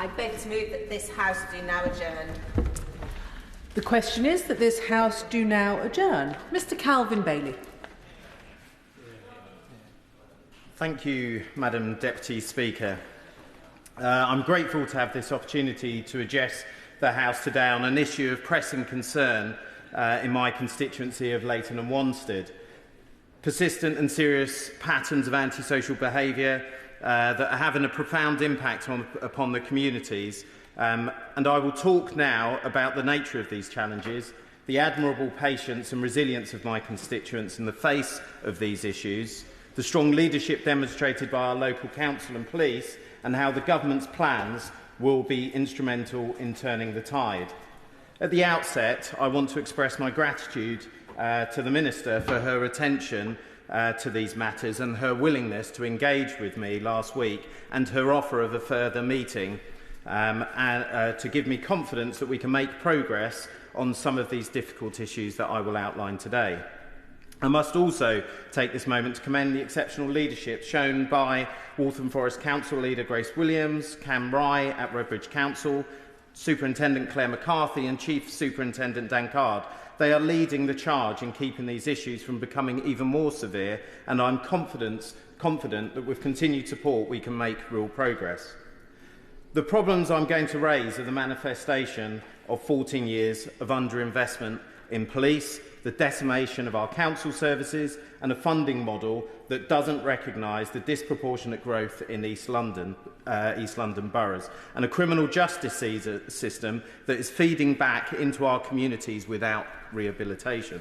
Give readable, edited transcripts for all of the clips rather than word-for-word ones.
I beg to move that this House do now adjourn. The question is that this House do now adjourn. Mr Calvin Bailey. Thank you, Madam Deputy Speaker. I'm grateful to have this opportunity to address the House today on an issue of pressing concern in my constituency of Leyton and Wanstead. Persistent and serious patterns of antisocial behaviour that are having a profound impact upon the communities. And I will talk now about the nature of these challenges, the admirable patience and resilience of my constituents in the face of these issues, the strong leadership demonstrated by our local council and police, and how the government's plans will be instrumental in turning the tide. At the outset, I want to express my gratitude to the Minister for her attention to these matters and her willingness to engage with me last week, and her offer of a further meeting to give me confidence that we can make progress on some of these difficult issues that I will outline today. I must also take this moment to commend the exceptional leadership shown by Waltham Forest Council Leader Grace Williams, Cam Rye at Redbridge Council, Superintendent Claire McCarthy and Chief Superintendent Dan Card. They are leading the charge in keeping these issues from becoming even more severe, and I'm confident that with continued support we can make real progress. The problems I'm going to raise are the manifestation of 14 years of underinvestment in police, the decimation of our council services, and a funding model that doesn't recognise the disproportionate growth in East London boroughs, and a criminal justice system that is feeding back into our communities without rehabilitation.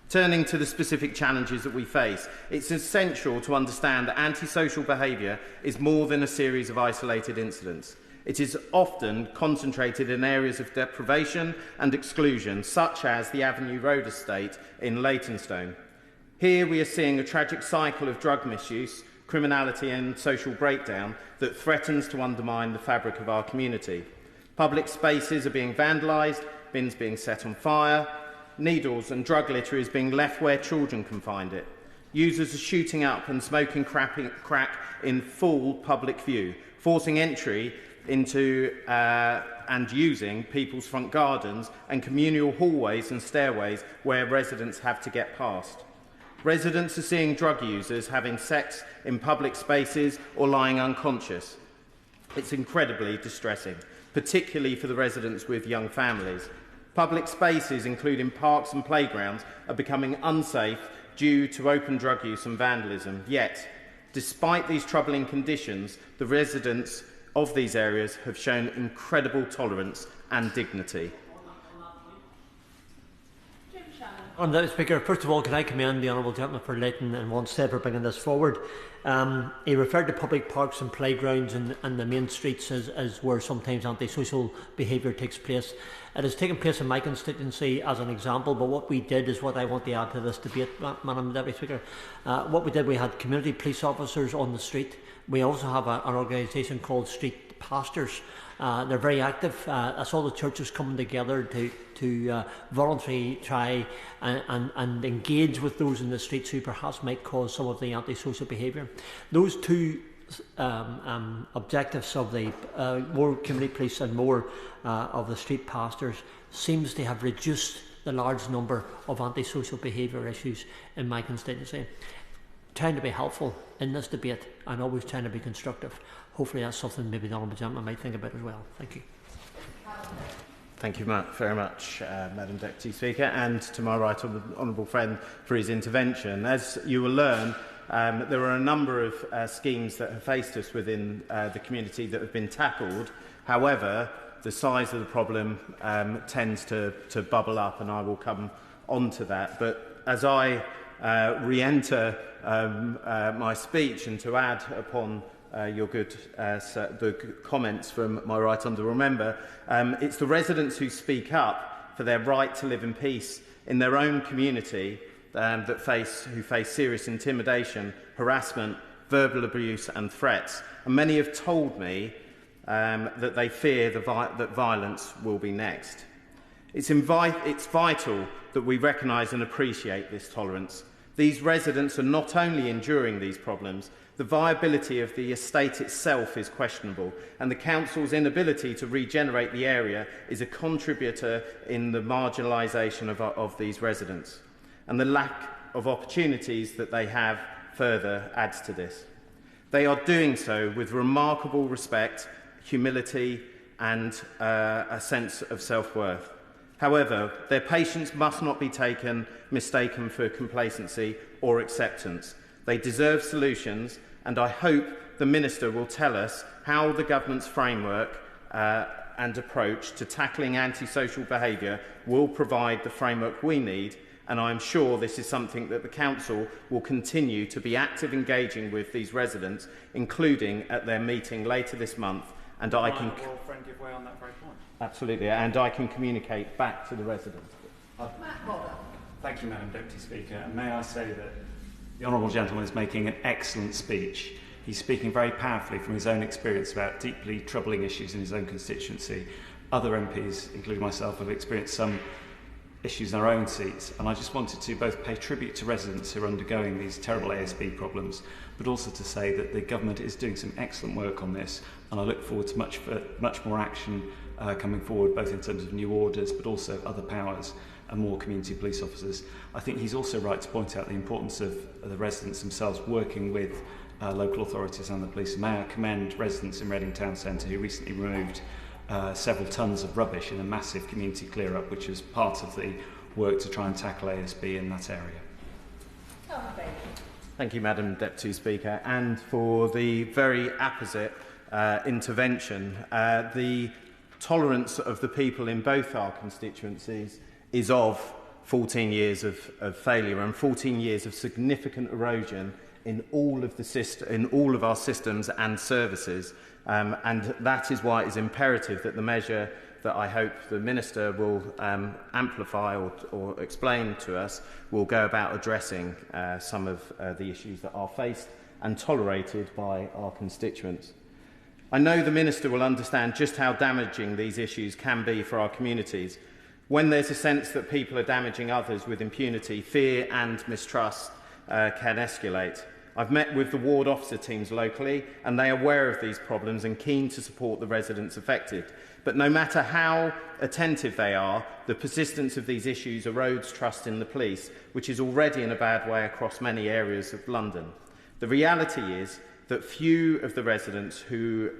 Turning to the specific challenges that we face, it's essential to understand that antisocial behaviour is more than a series of isolated incidents. It is often concentrated in areas of deprivation and exclusion, such as the Avenue Road estate in Leytonstone. Here we are seeing a tragic cycle of drug misuse, criminality and social breakdown that threatens to undermine the fabric of our community. Public spaces are being vandalised, bins being set on fire, needles and drug litter is being left where children can find it. Users are shooting up and smoking crack in full public view, forcing entry into and using people's front gardens and communal hallways and stairways where residents have to get past. Residents are seeing drug users having sex in public spaces or lying unconscious. It's incredibly distressing, particularly for the residents with young families. Public spaces, including parks and playgrounds, are becoming unsafe due to open drug use and vandalism. Yet, despite these troubling conditions, the residents of these areas have shown incredible tolerance and dignity. Honourable Speaker, first of all, can I commend the Honourable Gentleman for Leyton and Wanstead for bringing this forward. He referred to public parks and playgrounds and the main streets as where sometimes antisocial behaviour takes place. It has taken place in my constituency as an example, but what we did is what I want to add to this debate, Madam Deputy Speaker. What we did, we had community police officers on the street. We also have an organisation called Street Pastors. They're very active. That's all the churches coming together to voluntarily try and engage with those in the streets who perhaps might cause some of the antisocial behaviour. Those two objectives of the more community police and more of the street pastors seems to have reduced the large number of antisocial behaviour issues in my constituency. Trying to be helpful in this debate and always trying to be constructive. Hopefully that's something maybe the Honourable Gentleman might think about as well. Thank you. Thank you very much, Madam Deputy Speaker, and to my right honourable friend for his intervention. As you will learn, there are a number of schemes that have faced us within the community that have been tackled. However, the size of the problem tends to bubble up, and I will come on to that. But as I re-enter my speech and to add upon your the comments from my right honourable member, it's the residents who speak up for their right to live in peace in their own community who face serious intimidation, harassment, verbal abuse and threats. And many have told me that they fear that violence will be next. It's vital that we recognise and appreciate this tolerance. These residents are not only enduring these problems, the viability of the estate itself is questionable, and the council's inability to regenerate the area is a contributor in the marginalisation of these residents, and the lack of opportunities that they have further adds to this. They are doing so with remarkable respect, humility and a sense of self-worth. However, their patience must not be mistaken for complacency or acceptance. They deserve solutions, and I hope the Minister will tell us how the government's framework and approach to tackling antisocial behaviour will provide the framework we need, and I am sure this is something that the Council will continue to be active engaging with these residents, including at their meeting later this month, and I can... on that very point. Absolutely, and I can communicate back to the residents. Thank you, Madam Deputy Speaker. And may I say that the Honourable Gentleman is making an excellent speech. He's speaking very powerfully from his own experience about deeply troubling issues in his own constituency. Other MPs, including myself, have experienced some issues in our own seats, and I just wanted to both pay tribute to residents who are undergoing these terrible ASB problems, but also to say that the government is doing some excellent work on this, and I look forward to much more action coming forward, both in terms of new orders, but also other powers and more community police officers. I think he's also right to point out the importance of the residents themselves working with local authorities and the police. May I commend residents in Reading Town Centre who recently removed several tonnes of rubbish in a massive community clear-up, which was part of the work to try and tackle ASB in that area. Thank you, Madam Deputy Speaker, and for the very apposite intervention. The tolerance of the people in both our constituencies is of 14 years of failure and 14 years of significant erosion in all of our systems and services. And that is why it is imperative that the measure that I hope the Minister will amplify or explain to us will go about addressing some of the issues that are faced and tolerated by our constituents. I know the Minister will understand just how damaging these issues can be for our communities. When there's a sense that people are damaging others with impunity, fear and mistrust can escalate. I've met with the ward officer teams locally, and they are aware of these problems and keen to support the residents affected. But no matter how attentive they are, the persistence of these issues erodes trust in the police, which is already in a bad way across many areas of London. The reality is that few of the residents who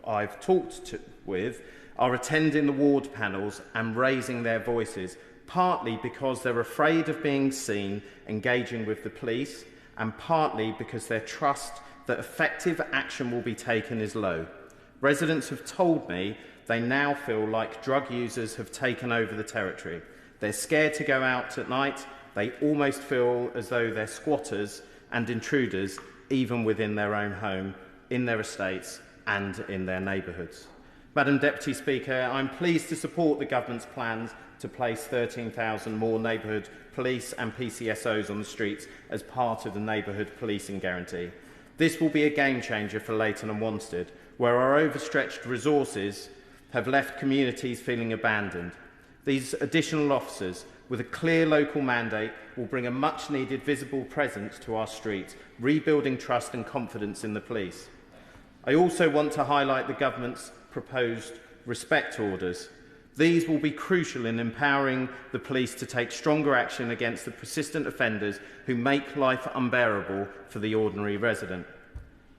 I've talked with are attending the ward panels and raising their voices, partly because they're afraid of being seen engaging with the police, and partly because their trust that effective action will be taken is low. Residents have told me they now feel like drug users have taken over the territory. They're scared to go out at night. They almost feel as though they're squatters and intruders, even within their own home, in their estates and in their neighbourhoods. Madam Deputy Speaker, I'm pleased to support the Government's plans to place 13,000 more neighbourhood police and PCSOs on the streets as part of the neighbourhood policing guarantee. This will be a game changer for Leyton and Wanstead, where our overstretched resources have left communities feeling abandoned. These additional officers, with a clear local mandate, will bring a much-needed visible presence to our streets, rebuilding trust and confidence in the police. I also want to highlight the Government's proposed respect orders. These will be crucial in empowering the police to take stronger action against the persistent offenders who make life unbearable for the ordinary resident.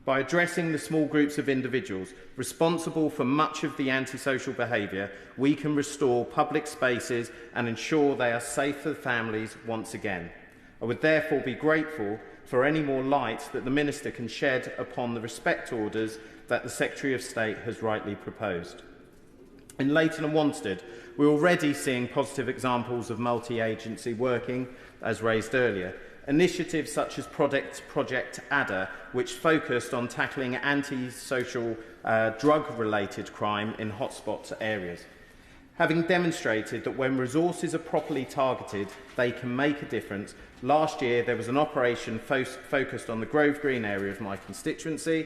By addressing the small groups of individuals responsible for much of the antisocial behaviour, we can restore public spaces and ensure they are safe for families once again. I would therefore be grateful for any more light that the Minister can shed upon the respect orders that the Secretary of State has rightly proposed. In Leyton and Wanstead, we're already seeing positive examples of multi-agency working, as raised earlier. Initiatives such as Project Adder, which focused on tackling anti-social drug-related crime in hotspot areas. Having demonstrated that when resources are properly targeted, they can make a difference, last year there was an operation focused on the Grove Green area of my constituency,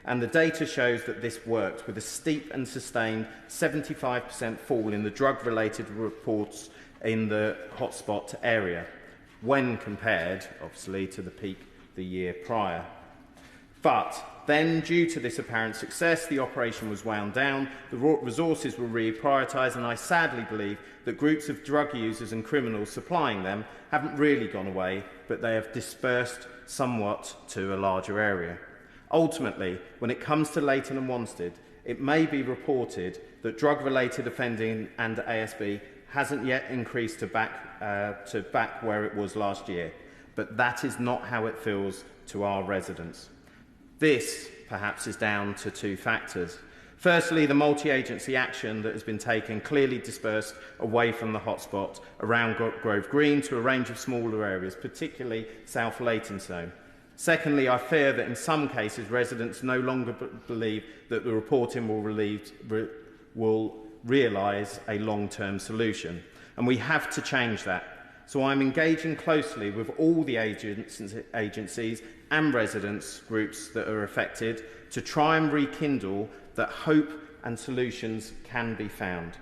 and the data shows that this worked, with a steep and sustained 75% fall in the drug-related reports in the hotspot area. when compared, obviously, to the peak the year prior. But then, due to this apparent success, the operation was wound down, the resources were reprioritised, and I sadly believe that groups of drug users and criminals supplying them haven't really gone away, but they have dispersed somewhat to a larger area. Ultimately, when it comes to Leyton and Wanstead, it may be reported that drug-related offending and ASB hasn't yet increased to back where it was last year, but that is not how it feels to our residents. This, perhaps, is down to two factors. Firstly, the multi-agency action that has been taken clearly dispersed away from the hotspot around Grove Green to a range of smaller areas, particularly South Leytonstone. Secondly, I fear that in some cases residents no longer believe that the reporting will realise a long-term solution, and we have to change that. So I'm engaging closely with all the agencies and residents groups that are affected to try and rekindle that hope and solutions can be found.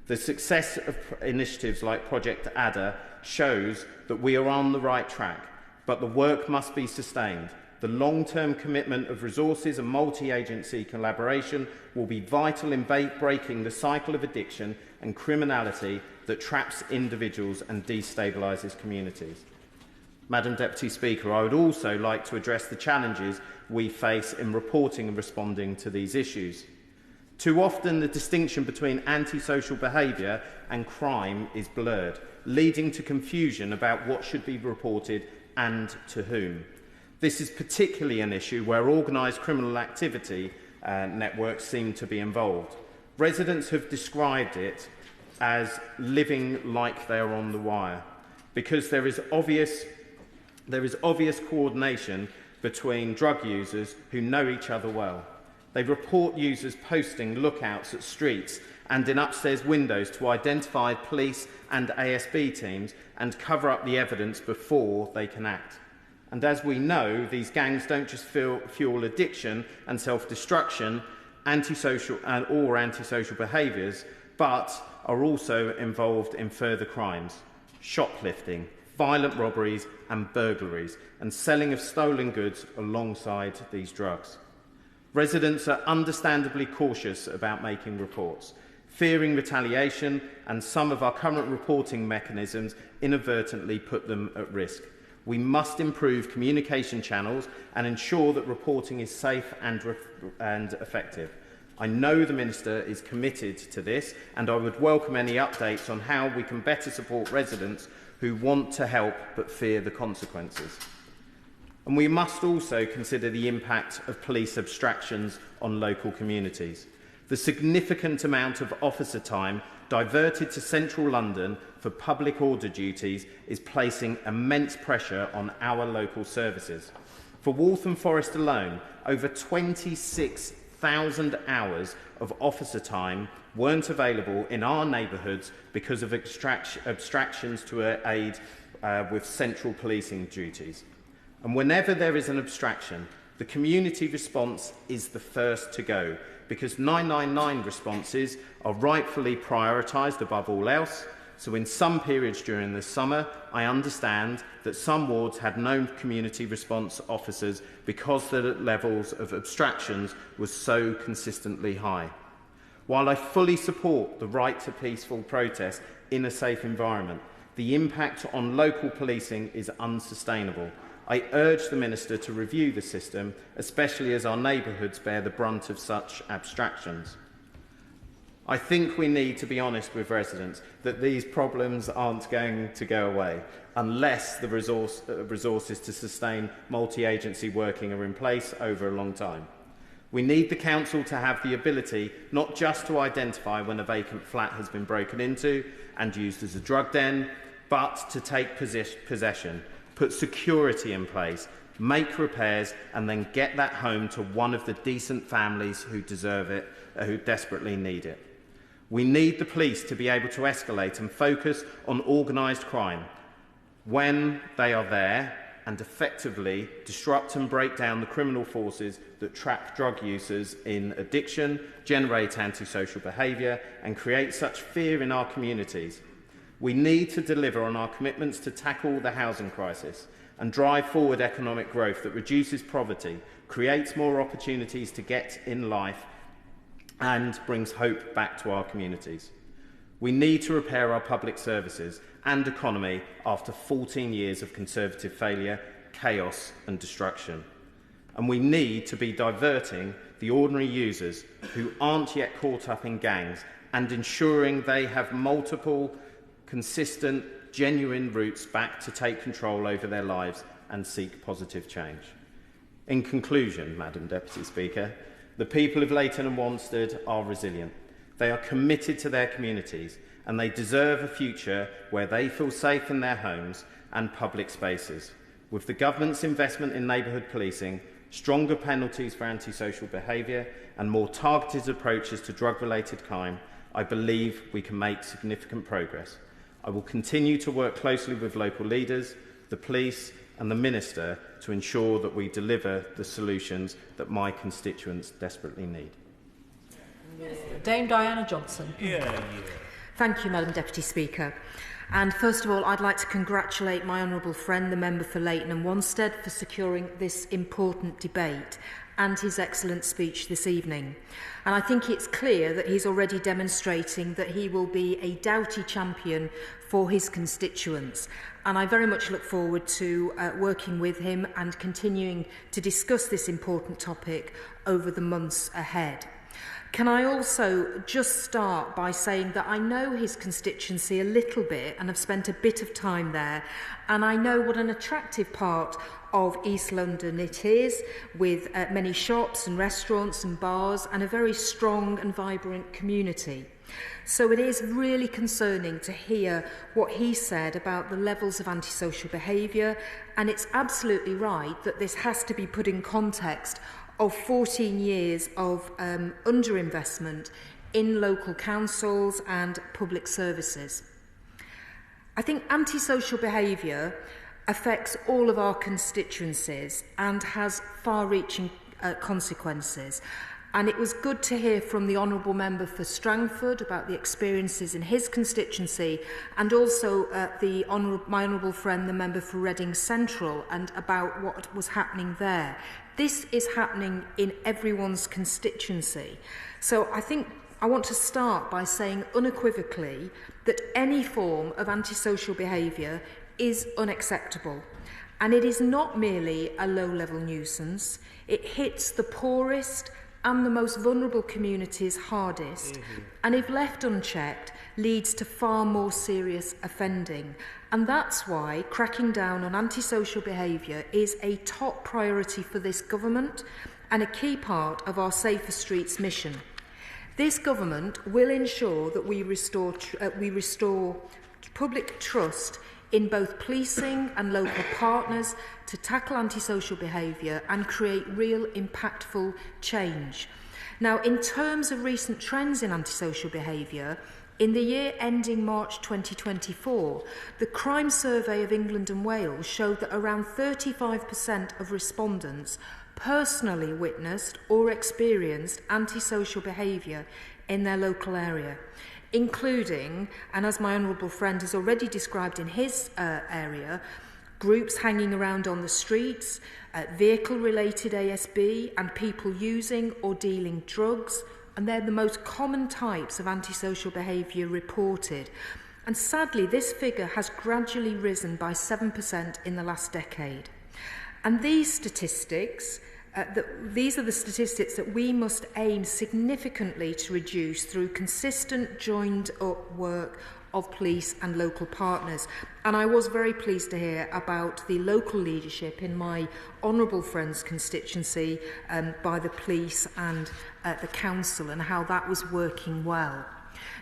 The success of initiatives like Project Adder shows that we are on the right track, but the work must be sustained. The long-term commitment of resources and multi-agency collaboration will be vital in breaking the cycle of addiction and criminality that traps individuals and destabilises communities. Madam Deputy Speaker, I would also like to address the challenges we face in reporting and responding to these issues. Too often, the distinction between antisocial behaviour and crime is blurred, leading to confusion about what should be reported and to whom. This is particularly an issue where organised criminal activity networks seem to be involved. Residents have described it as living like they are on the wire, because there is obvious coordination between drug users who know each other well. They report users posting lookouts at streets and in upstairs windows to identify police and ASB teams and cover up the evidence before they can act. And as we know, these gangs don't just fuel addiction and self-destruction, antisocial behaviours, but are also involved in further crimes, shoplifting, violent robberies and burglaries, and selling of stolen goods alongside these drugs. Residents are understandably cautious about making reports, fearing retaliation, and some of our current reporting mechanisms inadvertently put them at risk. We must improve communication channels and ensure that reporting is safe and effective. I know the Minister is committed to this, and I would welcome any updates on how we can better support residents who want to help but fear the consequences. And we must also consider the impact of police abstractions on local communities. The significant amount of officer time diverted to central London for public order duties is placing immense pressure on our local services. For Waltham Forest alone, over 26,000 hours of officer time weren't available in our neighbourhoods because of abstractions to aid with central policing duties. And whenever there is an abstraction, the community response is the first to go, because 999 responses are rightfully prioritised above all else. So in some periods during the summer, I understand that some wards had no community response officers because the levels of abstractions were so consistently high. While I fully support the right to peaceful protest in a safe environment, the impact on local policing is unsustainable. I urge the Minister to review the system, especially as our neighbourhoods bear the brunt of such abstractions. I think we need to be honest with residents that these problems aren't going to go away unless the resources to sustain multi-agency working are in place over a long time. We need the Council to have the ability not just to identify when a vacant flat has been broken into and used as a drug den, but to take possession, put security in place, make repairs, and then get that home to one of the decent families who deserve it, who desperately need it. We need the police to be able to escalate and focus on organised crime when they are there and effectively disrupt and break down the criminal forces that trap drug users in addiction, generate antisocial behaviour, and create such fear in our communities. We need to deliver on our commitments to tackle the housing crisis and drive forward economic growth that reduces poverty, creates more opportunities to get in life and brings hope back to our communities. We need to repair our public services and economy after 14 years of Conservative failure, chaos and destruction. And we need to be diverting the ordinary users who aren't yet caught up in gangs and ensuring they have multiple, consistent, genuine routes back to take control over their lives and seek positive change. In conclusion, Madam Deputy Speaker, the people of Leyton and Wanstead are resilient. They are committed to their communities and they deserve a future where they feel safe in their homes and public spaces. With the government's investment in neighbourhood policing, stronger penalties for antisocial behaviour and more targeted approaches to drug-related crime, I believe we can make significant progress. I will continue to work closely with local leaders, the police and the Minister to ensure that we deliver the solutions that my constituents desperately need. Dame Diana Johnson. Thank you, Madam Deputy Speaker. And first of all, I'd like to congratulate my honourable friend, the member for Leyton and Wanstead, for securing this important debate and his excellent speech this evening. And I think it's clear that he's already demonstrating that he will be a doughty champion for his constituents. And I very much look forward to working with him and continuing to discuss this important topic over the months ahead. Can I also just start by saying that I know his constituency a little bit and have spent a bit of time there, and I know what an attractive part of East London it is, with many shops and restaurants and bars and a very strong and vibrant community. So it is really concerning to hear what he said about the levels of antisocial behaviour, and it's absolutely right that this has to be put in context of 14 years of underinvestment in local councils and public services. I think antisocial behaviour affects all of our constituencies and has far-reaching consequences. And it was good to hear from the Honourable Member for Strangford about the experiences in his constituency, and also my Honourable friend, the Member for Reading Central, and about what was happening there. This is happening in everyone's constituency. So I think I want to start by saying unequivocally that any form of antisocial behaviour is unacceptable. And it is not merely a low-level nuisance. It hits the poorest and the most vulnerable communities hardest, and if left unchecked, leads to far more serious offending. And that's why cracking down on antisocial behaviour is a top priority for this government and a key part of our Safer Streets mission. This government will ensure that we restore public trust in both policing and local partners to tackle antisocial behaviour and create real impactful change. Now, in terms of recent trends in antisocial behaviour, in the year ending March 2024, the Crime Survey of England and Wales showed that around 35% of respondents personally witnessed or experienced antisocial behaviour in their local area, including, and as my honourable friend has already described in his area, groups hanging around on the streets, vehicle-related ASB, and people using or dealing drugs, and they're the most common types of antisocial behaviour reported. And sadly, this figure has gradually risen by 7% in the last decade. And these statistics, these are the statistics that we must aim significantly to reduce through consistent joined-up work of police and local partners. And I was very pleased to hear about the local leadership in my honourable friend's constituency by the police and the council, and how that was working well.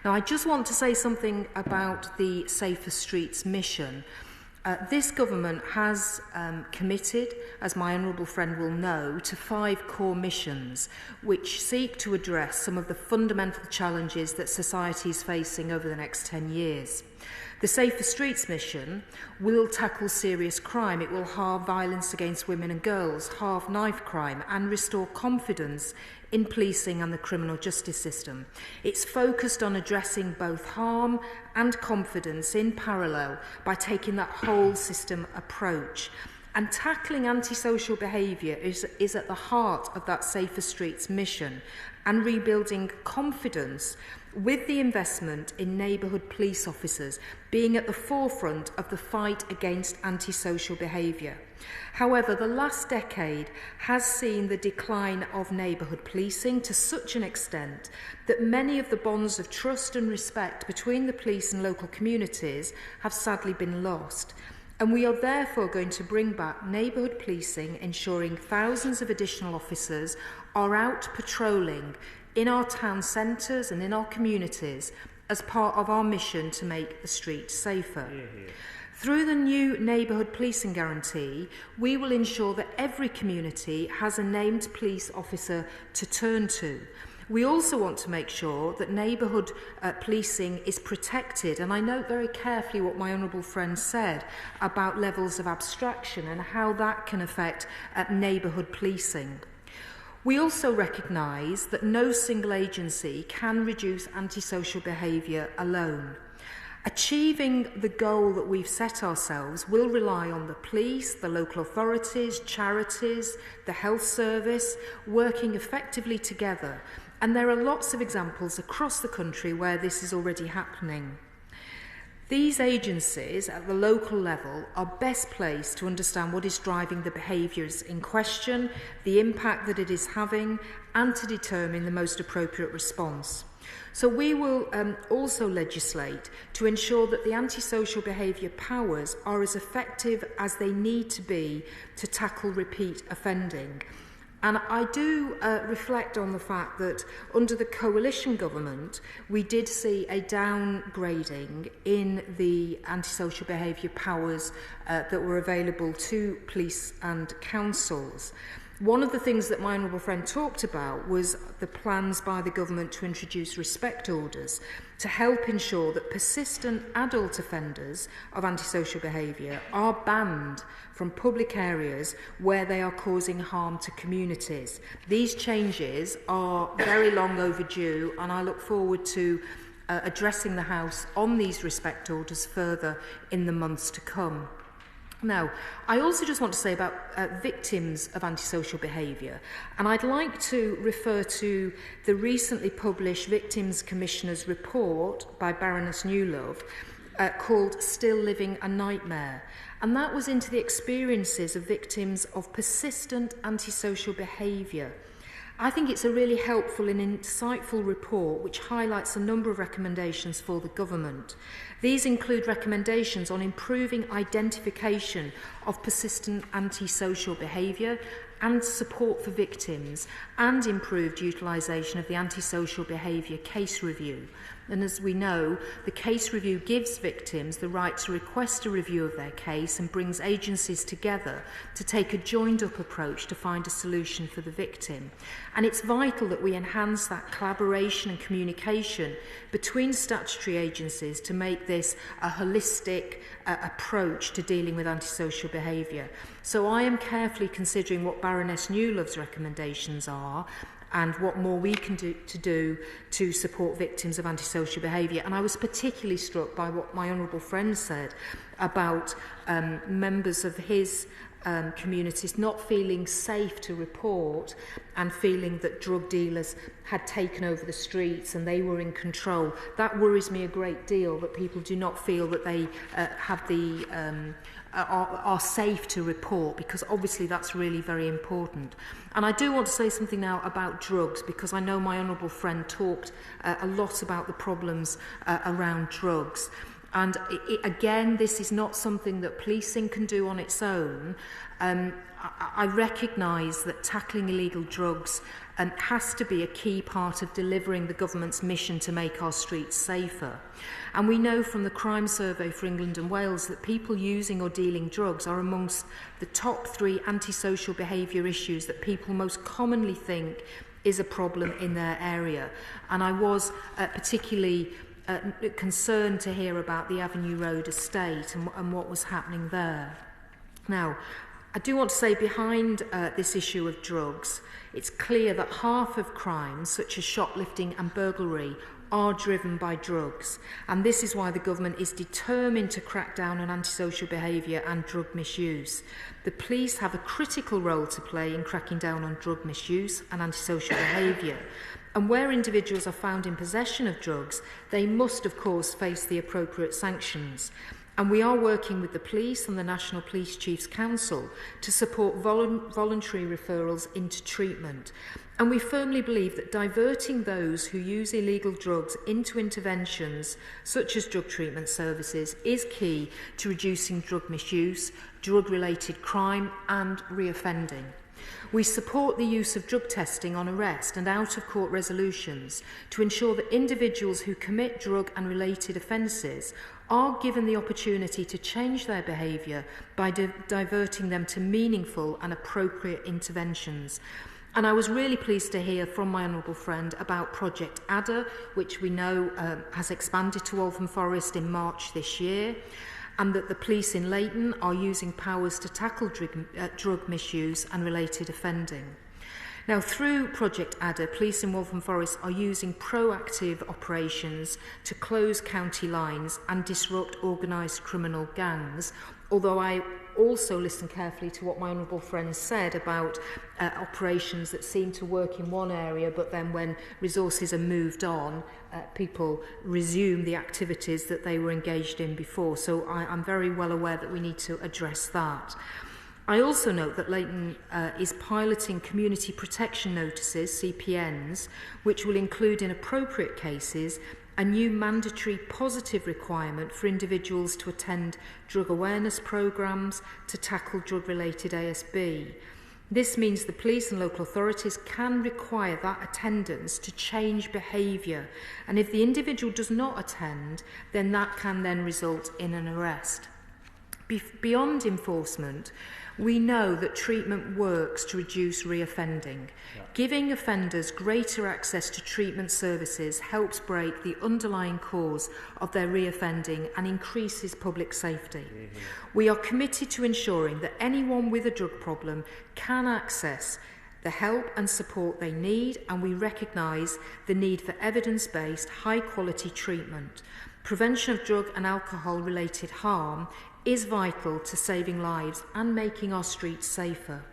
Now, I just want to say something about the Safer Streets mission. This government has committed, as my honourable friend will know, to 5 core missions which seek to address some of the fundamental challenges that society is facing over the next 10 years. The Safer Streets mission will tackle serious crime. It will halve violence against women and girls, halve knife crime, and restore confidence in policing and the criminal justice system. It's focused on addressing both harm and confidence in parallel by taking that whole system approach. And tackling antisocial behaviour is at the heart of that Safer Streets mission, and rebuilding confidence with the investment in neighbourhood police officers being at the forefront of the fight against antisocial behaviour. However, the last decade has seen the decline of neighbourhood policing to such an extent that many of the bonds of trust and respect between the police and local communities have sadly been lost. And we are therefore going to bring back neighbourhood policing, ensuring thousands of additional officers are out patrolling in our town centres and in our communities as part of our mission to make the streets safer. Through the new neighbourhood policing guarantee, we will ensure that every community has a named police officer to turn to. We also want to make sure that neighbourhood policing is protected, and I note very carefully what my honourable friend said about levels of abstraction and how that can affect neighbourhood policing. We also recognise that no single agency can reduce antisocial behaviour alone. Achieving the goal that we've set ourselves will rely on the police, the local authorities, charities, the health service, working effectively together. And there are lots of examples across the country where this is already happening. These agencies at the local level are best placed to understand what is driving the behaviours in question, the impact that it is having, and to determine the most appropriate response. So we will also legislate to ensure that the antisocial behaviour powers are as effective as they need to be to tackle repeat offending. And I do reflect on the fact that under the coalition government, we did see a downgrading in the antisocial behaviour powers that were available to police and councils. One of the things that my honourable friend talked about was the plans by the government to introduce respect orders to help ensure that persistent adult offenders of antisocial behaviour are banned from public areas where they are causing harm to communities. These changes are very long overdue, and I look forward to addressing the House on these respect orders further in the months to come. Now, I also just want to say about victims of antisocial behaviour, and I'd like to refer to the recently published Victims Commissioner's report by Baroness Newlove called Still Living a Nightmare, and that was into the experiences of victims of persistent antisocial behaviour. I think it's a really helpful and insightful report which highlights a number of recommendations for the government. These include recommendations on improving identification of persistent antisocial behaviour and support for victims, and improved utilisation of the antisocial behaviour case review. And as we know, the case review gives victims the right to request a review of their case and brings agencies together to take a joined-up approach to find a solution for the victim. And it's vital that we enhance that collaboration and communication between statutory agencies to make this a holistic approach to dealing with antisocial behaviour. So I am carefully considering what Baroness Newlove's recommendations are and what more we can do to support victims of antisocial behaviour. And I was particularly struck by what my honourable friend said about members of his communities not feeling safe to report and feeling that drug dealers had taken over the streets and they were in control. That worries me a great deal, that people do not feel that they have the are safe to report, because obviously that's really very important. And I do want to say something now about drugs, because I know my honourable friend talked a lot about the problems around drugs. And again, this is not something that policing can do on its own. I recognise that tackling illegal drugs has to be a key part of delivering the government's mission to make our streets safer. And we know from the crime survey for England and Wales that people using or dealing drugs are amongst the top 3 antisocial behaviour issues that people most commonly think is a problem in their area. And I was particularly concerned to hear about the Avenue Road estate and what was happening there. Now, I do want to say behind this issue of drugs, it's clear that half of crimes, such as shoplifting and burglary, are driven by drugs, and this is why the government is determined to crack down on antisocial behaviour and drug misuse. The police have a critical role to play in cracking down on drug misuse and antisocial behaviour, and where individuals are found in possession of drugs, they must of course face the appropriate sanctions. And we are working with the police and the National Police Chiefs Council to support voluntary referrals into treatment. And we firmly believe that diverting those who use illegal drugs into interventions such as drug treatment services is key to reducing drug misuse, drug-related crime and reoffending. We support the use of drug testing on arrest and out-of-court resolutions to ensure that individuals who commit drug and related offences are given the opportunity to change their behaviour by diverting them to meaningful and appropriate interventions. And I was really pleased to hear from my honourable friend about Project Adder, which we know has expanded to Waltham Forest in March this year, and that the police in Leyton are using powers to tackle drug misuse and related offending. Now, through Project Adder, police in Waltham Forest are using proactive operations to close county lines and disrupt organised criminal gangs, although I also listened carefully to what my honourable friend said about operations that seem to work in one area, but then when resources are moved on, people resume the activities that they were engaged in before. So I'm very well aware that we need to address that. I also note that Leyton is piloting community protection notices, CPNs, which will include, in appropriate cases, a new mandatory positive requirement for individuals to attend drug awareness programmes to tackle drug-related ASB. This means the police and local authorities can require that attendance to change behaviour, and if the individual does not attend, then that can then result in an arrest. Beyond enforcement, we know that treatment works to reduce reoffending. Yeah. Giving offenders greater access to treatment services helps break the underlying cause of their reoffending and increases public safety. Mm-hmm. We are committed to ensuring that anyone with a drug problem can access the help and support they need, and we recognise the need for evidence-based, high-quality treatment. Prevention of drug and alcohol-related harm is vital to saving lives and making our streets safer.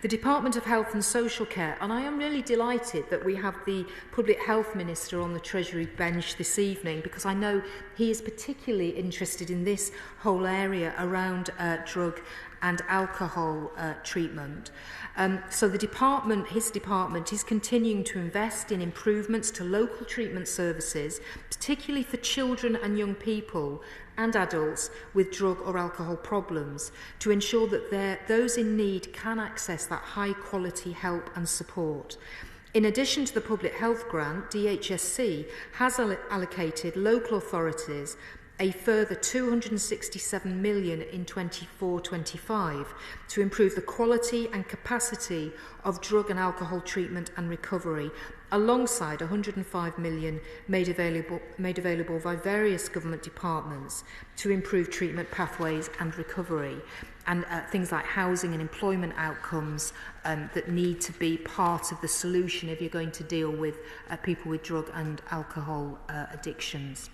The Department of Health and Social Care, and I am really delighted that we have the Public Health Minister on the Treasury bench this evening, because I know he is particularly interested in this whole area around drug and alcohol treatment. So his department is continuing to invest in improvements to local treatment services, particularly for children and young people and adults with drug or alcohol problems, to ensure that those in need can access that high quality help and support. In addition to the public health grant, DHSC has allocated local authorities a further £267 million in 24-25 to improve the quality and capacity of drug and alcohol treatment and recovery, alongside £105 million made available by various government departments to improve treatment pathways and recovery, and things like housing and employment outcomes that need to be part of the solution if you're going to deal with people with drug and alcohol addictions.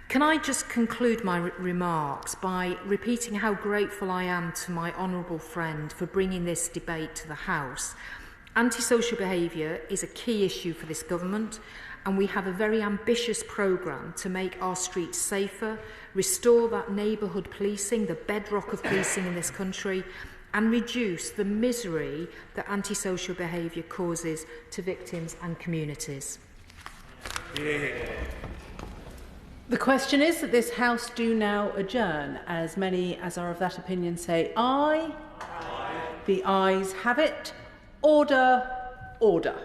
Can I just conclude my remarks by repeating how grateful I am to my honourable friend for bringing this debate to the House. Antisocial behaviour is a key issue for this government, and we have a very ambitious programme to make our streets safer, restore that neighbourhood policing, the bedrock of policing in this country, and reduce the misery that antisocial behaviour causes to victims and communities. Yeah. The question is that this House do now adjourn. As many as are of that opinion say aye. Aye. The ayes have it. Order, order.